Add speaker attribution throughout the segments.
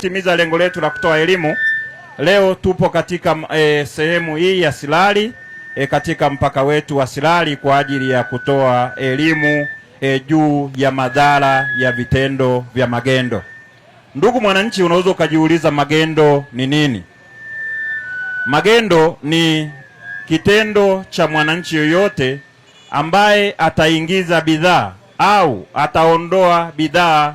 Speaker 1: kutimiza lengo letu la kutoa elimu, leo tupo katika sehemu hii ya Silali katika mpaka wetu wa Silali kwa ajili ya kutoa elimu juu ya madhara ya vitendo vya magendo. Ndugu mwananchi, unaweza ukajiuliza magendo ni nini? Magendo ni kitendo cha mwananchi yoyote ambaye ataingiza bidhaa au ataondoa bidhaa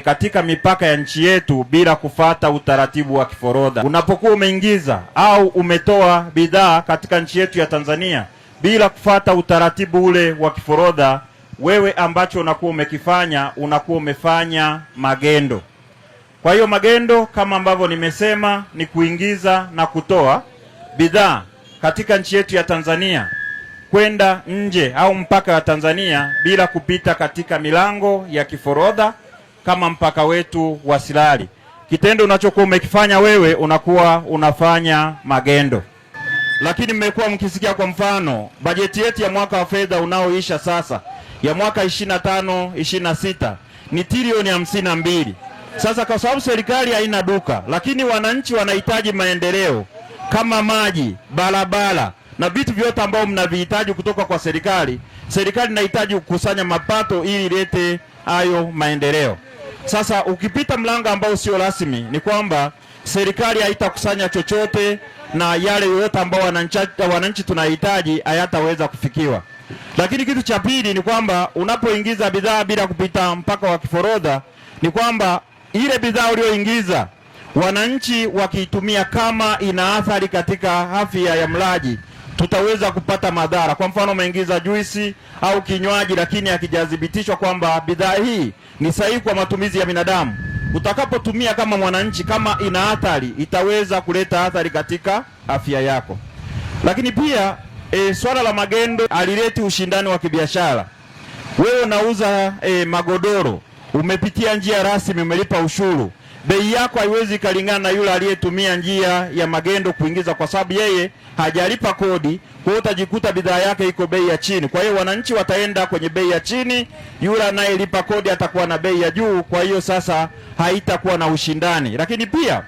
Speaker 1: katika mipaka ya nchi yetu bila kufata utaratibu wa kiforodha. Unapokuwa umeingiza au umetoa bidhaa katika nchi yetu ya Tanzania bila kufata utaratibu ule wa kiforodha, wewe ambacho unakuwa umekifanya, unakuwa umefanya magendo. Kwa hiyo magendo kama ambavyo nimesema ni kuingiza na kutoa bidhaa katika nchi yetu ya Tanzania kwenda nje au mpaka wa Tanzania bila kupita katika milango ya kiforodha kama mpaka wetu wa Silali. Kitendo unachokuwa umekifanya wewe, unakuwa unafanya magendo. Lakini mmekuwa mkisikia kwa mfano bajeti yetu ya mwaka wa fedha unaoisha sasa ya mwaka 25-26 ni trilioni 52. Sasa kwa sababu serikali haina duka, lakini wananchi wanahitaji maendeleo kama maji, barabara na vitu vyote ambavyo mnavihitaji kutoka kwa serikali. Serikali inahitaji kukusanya mapato ili ilete hayo maendeleo. Sasa ukipita mlango ambao sio rasmi, ni kwamba serikali haitakusanya chochote na yale yote ambao wananchi tunahitaji hayataweza kufikiwa. Lakini kitu cha pili ni kwamba unapoingiza bidhaa bila kupita mpaka wa kiforodha, ni kwamba ile bidhaa uliyoingiza wananchi wakiitumia kama ina athari katika afya ya mlaji, tutaweza kupata madhara. Kwa mfano umeingiza juisi au kinywaji lakini hakijathibitishwa kwamba bidhaa hii ni sahihi kwa matumizi ya binadamu, utakapotumia kama mwananchi, kama ina athari, itaweza kuleta athari katika afya yako. Lakini pia swala la magendo alileti ushindani wa kibiashara. Wewe unauza magodoro, umepitia njia rasmi, umelipa ushuru, bei yako haiwezi kulingana na yule aliyetumia njia ya magendo kuingiza, kwa sababu yeye hajalipa kodi. Kwa hiyo utajikuta bidhaa yake iko bei ya chini. Kwa hiyo wananchi wataenda kwenye bei ya chini, yule anayelipa kodi atakuwa na bei ya juu. Kwa hiyo sasa haitakuwa na ushindani. Lakini pia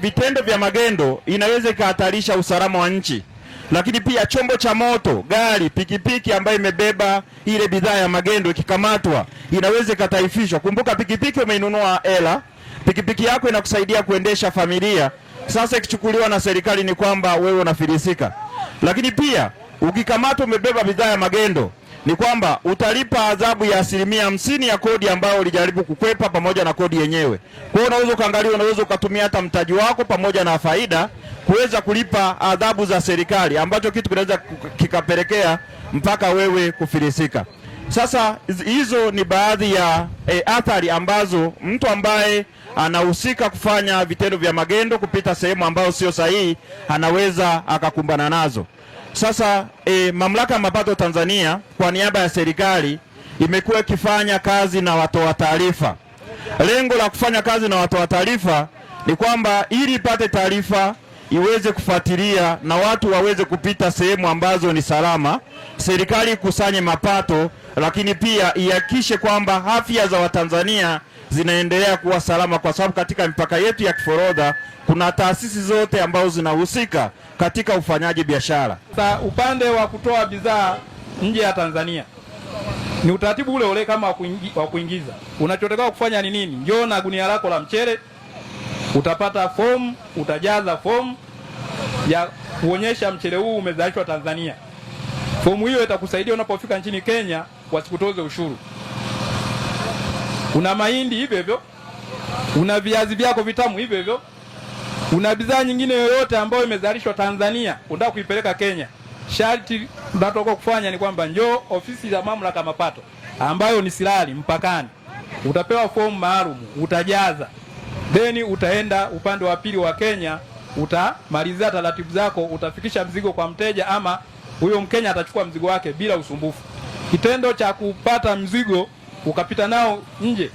Speaker 1: vitendo vya magendo inaweza kuhatarisha usalama wa nchi. Lakini pia chombo cha moto, gari, pikipiki ambayo imebeba ile bidhaa ya magendo ikikamatwa inaweza kataifishwa. Kumbuka pikipiki umeinunua hela, pikipiki yako inakusaidia kuendesha familia. Sasa ikichukuliwa na serikali ni kwamba wewe unafilisika. Lakini pia ukikamatwa umebeba bidhaa ya magendo, ni kwamba utalipa adhabu ya 50% ya kodi ambayo ulijaribu kukwepa pamoja na kodi yenyewe. Kwa hiyo unaweza kaangalia, unaweza ukatumia hata mtaji wako pamoja na faida kuweza kulipa adhabu za serikali, ambacho kitu kinaweza kikapelekea mpaka wewe kufilisika. Sasa hizo ni baadhi ya athari ambazo mtu ambaye anahusika kufanya vitendo vya magendo kupita sehemu ambayo sio sahihi anaweza akakumbana nazo. Sasa Mamlaka ya Mapato Tanzania kwa niaba ya serikali imekuwa ikifanya kazi na watoa taarifa. Lengo la kufanya kazi na watoa taarifa ni kwamba ili ipate taarifa iweze kufuatilia na watu waweze kupita sehemu ambazo ni salama, serikali ikusanye mapato, lakini pia ihakikishe kwamba afya za Watanzania zinaendelea kuwa salama, kwa sababu katika mipaka yetu ya kiforodha kuna taasisi zote ambazo zinahusika katika ufanyaji biashara.
Speaker 2: Sasa upande wa kutoa bidhaa nje ya Tanzania ni utaratibu ule ule kama wa kuingiza. Unachotakiwa kufanya ni nini? Njoo na gunia lako la mchele, utapata fomu, utajaza fomu ya kuonyesha mchele huu umezalishwa Tanzania. Fomu hiyo itakusaidia unapofika nchini Kenya wasikutoze ushuru. Una mahindi hivyo hivyo, una viazi vyako vitamu hivyo hivyo, una bidhaa nyingine yoyote ambayo imezalishwa Tanzania unataka kuipeleka Kenya. Sharti unataka kufanya ni kwamba njoo ofisi ya Mamlaka ya Mapato ambayo ni Silali mpakani, utapewa fomu maalum, utajaza, then utaenda upande wa pili wa Kenya, utamalizia taratibu zako, utafikisha mzigo kwa mteja, ama huyo Mkenya atachukua mzigo wake bila usumbufu. Kitendo cha kupata mzigo ukapita nao nje,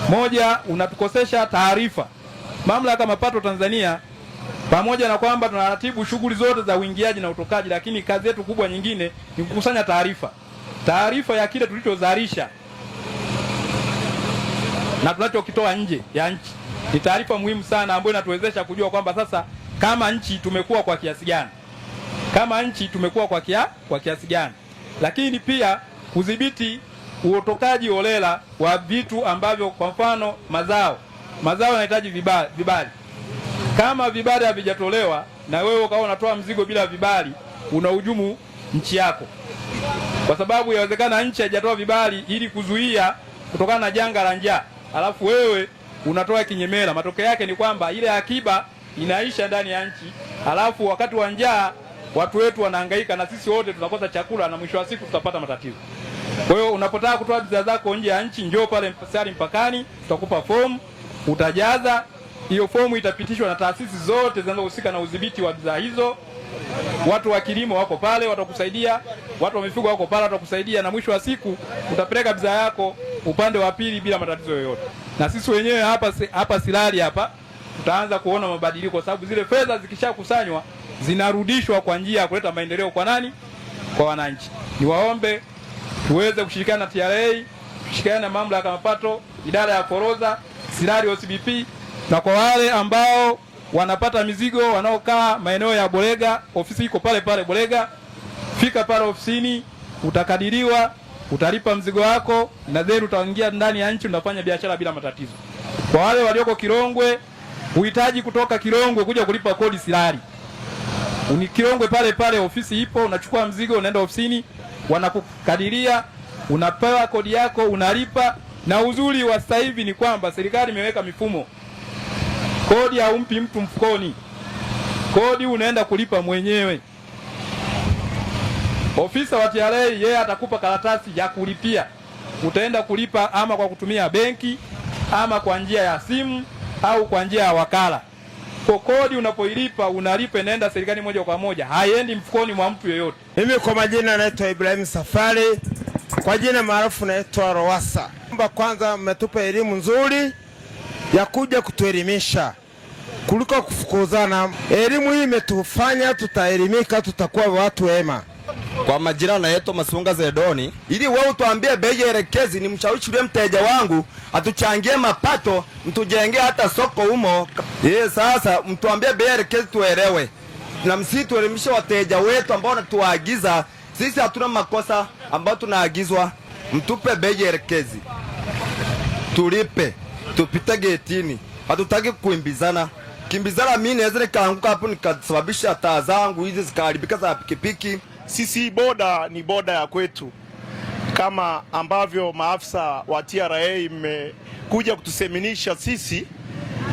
Speaker 2: moja, unatukosesha taarifa. Mamlaka ya Mapato Tanzania, pamoja na kwamba tunaratibu shughuli zote za uingiaji na utokaji, lakini kazi yetu kubwa nyingine ni kukusanya taarifa ya kile tulichozalisha na tunachokitoa nje ya nchi. Ni taarifa muhimu sana ambayo inatuwezesha kujua kwamba sasa kama nchi tumekuwa kwa kiasi gani, kwa kiasi gani. Lakini pia kudhibiti uotokaji holela wa vitu ambavyo, kwa mfano mazao yanahitaji vibali. Kama vibali havijatolewa na wewe ukawa unatoa mzigo bila vibali, unahujumu nchi yako, kwa sababu yawezekana nchi haijatoa vibali ili kuzuia kutokana na janga la njaa, alafu wewe unatoa kinyemela. Matokeo yake ni kwamba ile akiba inaisha ndani ya nchi, alafu wakati wa njaa watu wetu wanahangaika na sisi wote tunakosa chakula, na mwisho wa siku tutapata matatizo. Kwa hiyo unapotaka kutoa bidhaa zako nje ya nchi, njoo pale mpakani, tutakupa fomu, utajaza hiyo fomu, itapitishwa na taasisi zote zinazohusika na udhibiti wa bidhaa hizo. Watu wa kilimo wako pale watakusaidia, watu wa mifugo wako pale watakusaidia, na mwisho wa siku utapeleka bidhaa yako upande wa pili bila matatizo yoyote. Na sisi wenyewe hapa Sirari hapa tutaanza kuona mabadiliko, kwa sababu zile fedha zikishakusanywa zinarudishwa kwa njia ya kuleta maendeleo kwa nani? Kwa wananchi. Niwaombe tuweze kushirikiana na TRA, kushirikiana na mamlaka ya mapato, idara ya forodha, Sirari OCBP, na kwa wale ambao wanapata mizigo wanaokaa maeneo ya Bolega, ofisi iko pale pale Bolega, fika pale ofisini, utakadiriwa, utalipa mzigo wako, na then utaingia ndani ya nchi, unafanya biashara bila matatizo. Kwa wale walioko Kilongwe, uhitaji kutoka Kilongwe kuja kulipa kodi Sirari. Kilongwe pale pale ofisi ipo, unachukua mzigo, unaenda ofisini, wanakukadiria, unapewa kodi yako, unalipa. Na uzuri wa sasa hivi ni kwamba serikali imeweka mifumo. Kodi haumpi mtu mfukoni. Kodi unaenda kulipa mwenyewe. Ofisa wa TRA yeye atakupa karatasi ya kulipia. Utaenda kulipa ama kwa kutumia benki, ama kwa njia ya simu, au kwa njia ya wakala. Kwa kodi unapoilipa, unalipa inaenda serikali moja kwa moja, haiendi mfukoni mwa mtu yeyote.
Speaker 3: Mimi kwa majina naitwa Ibrahim Safari, kwa jina maarufu naitwa Rowasa. Kwanza mmetupa elimu nzuri ya kuja kutuelimisha kuliko kufukuzana. Elimu hii imetufanya tutaelimika, tutakuwa watu wema.
Speaker 4: Kwa majina naitwa Masunga Zedoni. Ili wewe tuambie bei elekezi, ni mshawishi yule mteja wangu atuchangie mapato, mtujengee hata soko humo. Sasa mtuambie bei elekezi tuelewe. Na msituelimishe wateja wetu ambao wanatuagiza. Sisi hatuna makosa ambao tunaagizwa. Mtupe bei elekezi, tulipe, tupite getini. Hatutaki kuimbizana. Kimbizana mimi naweza nikaanguka hapo nikasababisha taa zangu hizi zikaharibika za pikipiki.
Speaker 5: Sisi boda ni boda ya kwetu, kama ambavyo maafisa wa TRA mmekuja kutuseminisha sisi,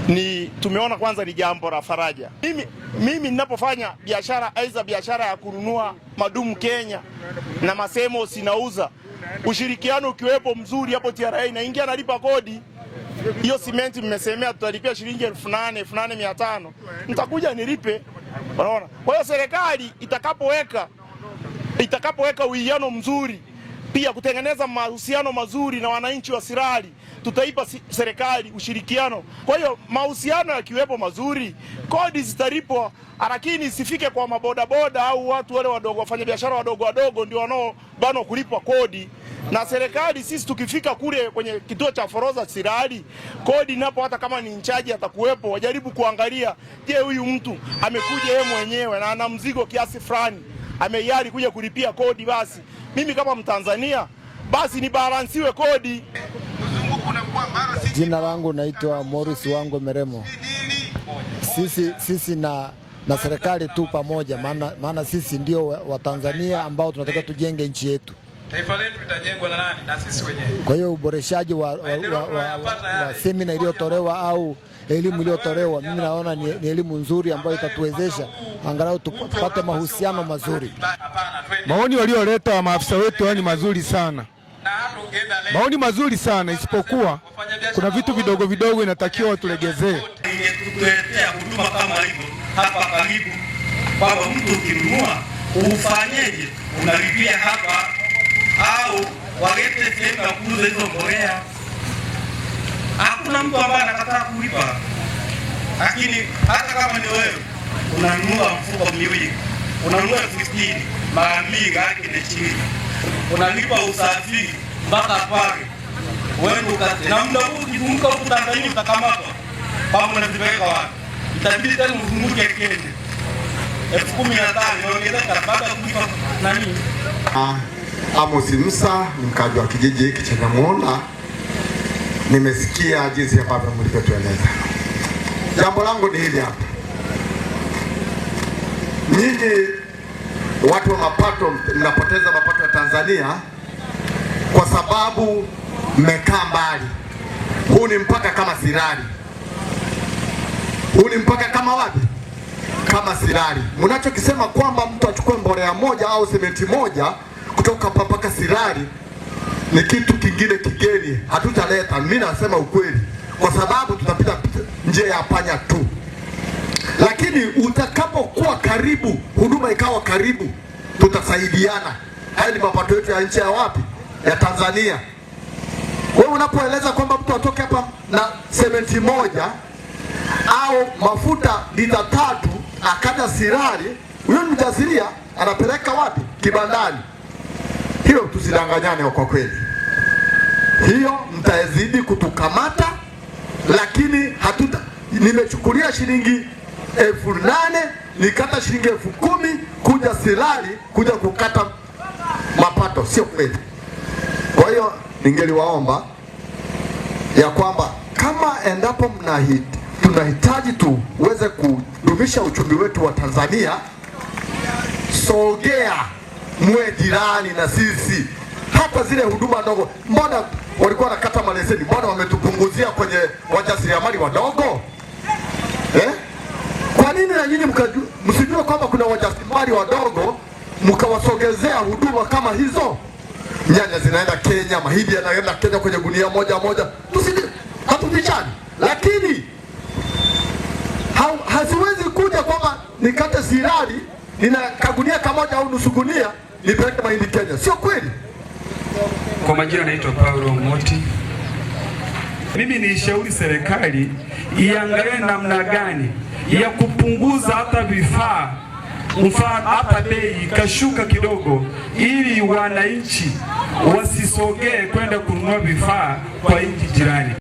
Speaker 5: ni tumeona kwanza ni jambo la faraja. Mimi ninapofanya biashara, aidha biashara ya kununua madumu Kenya na masemo sinauza, ushirikiano ukiwepo mzuri hapo, TRA inaingia nalipa kodi. Hiyo simenti mmesemea tutalipia shilingi 8,500, nitakuja nilipe. Unaona? Kwa hiyo serikali itakapoweka uwiano mzuri, pia kutengeneza mahusiano mazuri na wananchi wa Sirari, tutaipa serikali ushirikiano. Kwa hiyo mahusiano yakiwepo mazuri, kodi zitalipwa, lakini isifike kwa mabodaboda au watu wale wadogo, wafanyabiashara wadogo ndio wanaobanwa kulipwa kodi na serikali. Sisi tukifika kule kwenye kituo cha forodha Sirari, kodi napo hata kama ni nchaji atakuwepo, wajaribu kuangalia, je, huyu mtu amekuja yeye mwenyewe na ana mzigo kiasi fulani, ameyari kuja kulipia kodi, basi mimi kama Mtanzania basi ni balansiwe kodi.
Speaker 6: Jina langu naitwa Morris Wango Meremo. Sisi na serikali tu pamoja, maana sisi ndio Watanzania ambao tunataka tujenge nchi yetu.
Speaker 2: Taifa letu litajengwa na nani? Na sisi wenyewe.
Speaker 6: Kwa hiyo uboreshaji wa semina iliyotolewa au elimu iliyotolewa, mimi naona ni elimu nzuri ambayo itatuwezesha angalau tupate mahusiano mazuri.
Speaker 7: Maoni walioleta maafisa wetu ni mazuri sana. Maoni mazuri sana, isipokuwa kuna vitu vidogo vidogo inatakiwa tulegezee.
Speaker 8: Tuletea huduma kama hivyo hapa karibu, kwamba mtu ukinunua ufanyeje, unalipia hapa au walete sehemu ya kuuza hizo mbolea. Hakuna mtu ambaye anakataa kulipa, lakini hata kama ni wewe unanunua mfuko miwili, unanunua 15 mara 2 yake ni chini, unalipa usafiri mpaka pale wewe ukate, na muda huu ukizunguka huko Tanzania utakamatwa. Kama mnazipeleka wapi? Itabidi tena mzunguke Kenya. 10,015 inaongezeka baada ya kulipa nani?
Speaker 9: Amos Musa ni mkaji wa kijiji hiki cha Nyamwona. Nimesikia jinsi ambavyo mlivyotueleza. Jambo langu ni hili hapa. Nyinyi watu wa mapato mnapoteza mapato ya Tanzania kwa sababu mmekaa mbali. Huu ni mpaka kama Sirari. Huu ni mpaka kama wapi? Kama Sirari. Mnachokisema kwamba mtu achukue mbolea moja au sementi moja kutoka mpaka Sirari ni kitu kingine kigeni, hatutaleta. Mimi nasema ukweli, kwa sababu tutapita njia ya panya tu. Lakini utakapokuwa karibu, huduma ikawa karibu, tutasaidiana. Haya ni mapato yetu ya nchi ya wapi? Ya Tanzania. Wewe unapoeleza kwamba mtu atoke hapa na sementi moja au mafuta lita 3 akaja Sirari, huyo mjasiria anapeleka wapi? Kibandani. Hiyo tusidanganyane kwa kweli. Hiyo mtazidi kutukamata, lakini nimechukulia shilingi 8,000 nikata shilingi 10,000 kuja Sirari kuja kukata mapato, sio kweli. Kwa hiyo ningeliwaomba ya kwamba kama endapo tunahitaji tuweze kudumisha uchumi wetu wa Tanzania, sogea muwe jirani na sisi. Hata zile huduma ndogo, mbona walikuwa wanakata maleseni, mbona wametupunguzia kwenye wajasiriamali wadogo? Kwa nini na nyinyi msijue kwamba kuna wajasiriamali wadogo mkawasogezea huduma kama hizo? Nyanya zinaenda Kenya, mahindi yanaenda Kenya kwenye gunia moja moja. Hatupishani, lakini haziwezi kuja kwamba nikate Sirari nina kagunia kamoja au nusu gunia nipeleke mahindi Kenya. Sio kweli.
Speaker 10: Kwa majina naitwa Paulo Moti. Mimi niishauri serikali iangalie namna gani ya kupunguza hata vifaa, mfano hata bei ikashuka kidogo, ili wananchi wasisogee kwenda kununua vifaa kwa nchi jirani.